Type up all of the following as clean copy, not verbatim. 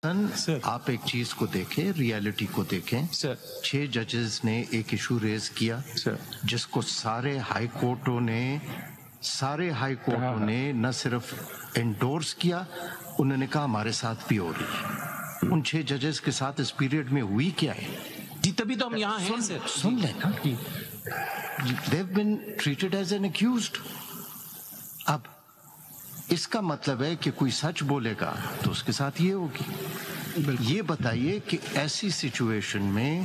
آپ ایک چیز کو دیکھیں, ریالٹی کو دیکھیں. 6 ججز نے ایک ایشو ریز کیا جس کو سارے ہائی کورٹوں نے نہ صرف انڈورس کیا, انہوں نے کہا ہمارے ساتھ بھی ہو رہی ہے. ان 6 ججز کے ساتھ اس پیریڈ میں ہوئی کیا ہے؟ جی تبھی تو ہم یہاں ہیں سر. سن لیں نا, they've been treated as an accused. اب اس کا مطلب ہے کہ کوئی سچ بولے گا تو اس کے ساتھ یہ ہوگی. یہ بتائیے کہ ایسی سچویشن میں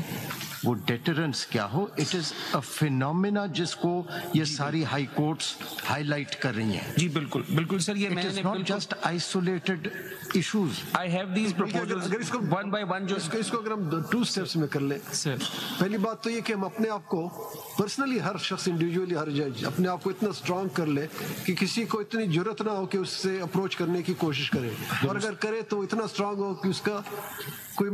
وہ ڈیٹرنس کیا ہو. اٹ از اے فینومینا جس کو یہ ساری ہائی کورٹس ہائی لائٹ کر رہی ہیں. جی بالکل بالکل سر, یہ میں نے not just isolated issues. I have these proposals اگر اس کو ون بائی ون جو اس کو اگر ہم 2 اسٹیپس میں کر لیں. سر پہلی بات تو یہ کہ ہم اپنے آپ کو پرسنلی, ہر شخص انڈیویجولی, ہر جج اپنے آپ کو اتنا اسٹرانگ کر لے کہ کسی کو اتنی ضرورت نہ ہو کہ اس سے اپروچ کرنے کی کوشش کرے, اور اگر کرے تو اتنا اسٹرانگ ہو کہ اس کا کوئی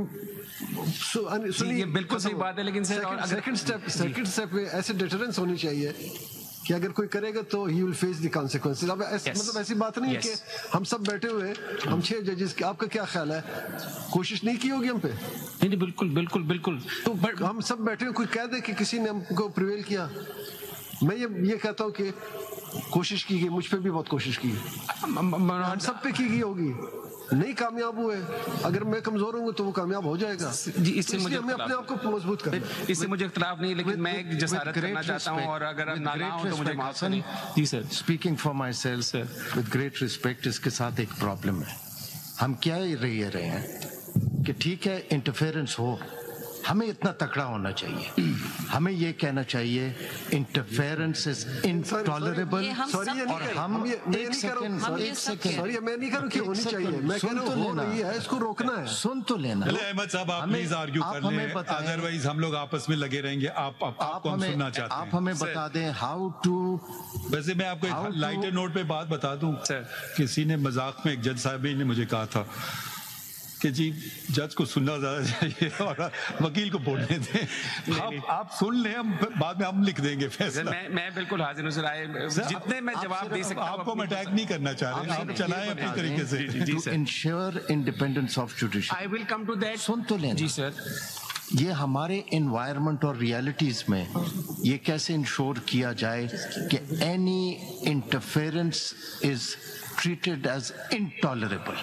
یہ بالکل صحیح بات ہے. لیکن سیکنڈ اسٹیپ میں ایسے ڈیٹرنس ہونی چاہیے کہ اگر کوئی کرے گا تو ہی ول فیس دی کانسیکوینسز. اب مطلب ایسی بات نہیں ہے کہ ہم سب بیٹھے ہوئے, ہم 6 ججز کے, آپ کا کیا خیال ہے, کوشش نہیں کی ہوگی ہم پہ؟ نہیں بالکل بالکل بالکل. تو ہم سب بیٹھے ہوئے, کوئی کہہ دے کہ کسی نے ہم کو پریویل کیا. میں یہ کہتا ہوں کہ کوشش کی گئی, مجھ پہ بھی بہت کوشش کی, ہم سب پہ کی گئی ہوگی, نہیں کامیاب ہوئے. اگر میں کمزور ہوں گا تو وہ کامیاب ہو جائے گا. جی اس سے مجھے ہمیں اپنے آپ کو مضبوط کرنا ہے. اس سے مجھے اختلاف نہیں, لیکن میں ایک جسارت کرنا چاہتا ہوں, اور اگر آپ نالاں ہوں تو مجھے معاف کریں. جی sir, speaking for myself with great respect, اس کے ساتھ ایک پرابلم ہے. ہم کیا رہے ہیں کہ ٹھیک ہے انٹرفیئرنس ہو, ہمیں اتنا تکڑا ہونا چاہیے, ہمیں یہ کہنا چاہیے انٹرفیئرنس از انٹالریبل. اور ہم ایک سیکنڈ, سوری میں نہیں کروں کہ ہونی چاہیے, میں کہہ رہا ہوں ہو رہی ہے, اس کو روکنا ہے. سن تو لینا. احمد صاحب آپ پلیز آرگیو کر لیں, ادروائز ہم لوگ آپس میں لگے رہیں گے. آپ کو ہم سننا چاہتے ہیں. آپ ہمیں بتا دیں ہاؤ ٹو. ویسے میں آپ کو ایک لائٹر نوٹ پہ بات بتا دوں. کسی نے مذاق میں, ایک جج صاحب نے مجھے کہا تھا کہ جی جج کو سننا زیادہ چاہیے اور وکیل کو بولنے دیں. آپ سن لیں, ہم بعد میں ہم لکھ دیں گے فیصلہ. میں بالکل حاضر ہوں سر, جتنے میں جواب دے سکتا ہوں. آپ کو ہم اٹیک نہیں کرنا چاہ رہے ہیں, آپ چلائیں اپنی طریقے سے. to ensure independence of judiciary. I will come to that. سن تو لینا. جی سر, یہ ہمارے انوائرمنٹ اور ریالٹیز میں یہ کیسے انشور کیا جائے کہ any interference is treated as intolerable,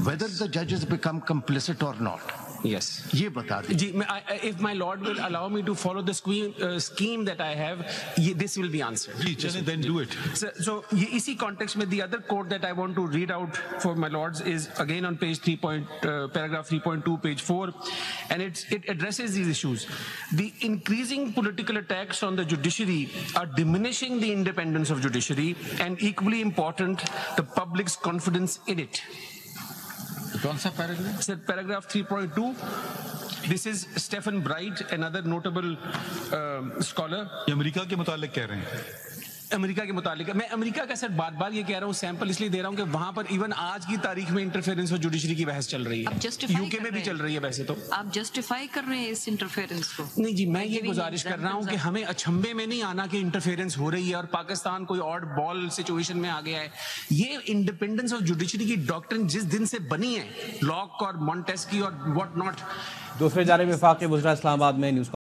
whether the judges become complicit or not. yes, یہ بتا دیں. جی if my lord will allow me to follow the scheme that I have, this will be answered. Then do it. So اسی context میں the other quote that I want to read out for my lords is again on page 3 paragraph 3.2 page 4, and it addresses these issues. The increasing political attacks on the judiciary are diminishing the independence of judiciary, and equally important, the public's confidence in it. کون سا paragraph? Sir, paragraph 3.2. This is Stephen Bright, another notable scholar. یہ امریکہ کے متعلق کہہ رہے ہیں. امریکہ کے متعلق میں امریکہ کا سر بار بار یہ کہہ رہا ہوں, سیمپل اس لیے دے رہا ہوں کہ وہاں پر ایون آج کی تاریخ میں انٹرفیئرنس اور جوڈیشری کی بحث چل رہی ہے. یو کے میں بھی چل رہی ہے. ویسے تو آپ جسٹیفائی کر رہے ہیں اس انٹرفیئرنس کو. نہیں جی, میں یہ گزارش کر رہا ہوں کہ ہمیں اچھمبے میں نہیں آنا کہ انٹرفیئرنس ہو رہی ہے اور پاکستان کوئی آڈ بال سچویشن میں آ گیا ہے. یہ انڈیپینڈنس آف جوڈیشری کی ڈاکٹرن جس دن سے بنی ہے, لاک اور مونٹیسکی اور واٹ ناٹ. دوسرے جانب وفاقی وزراء اسلام آباد میں نیوز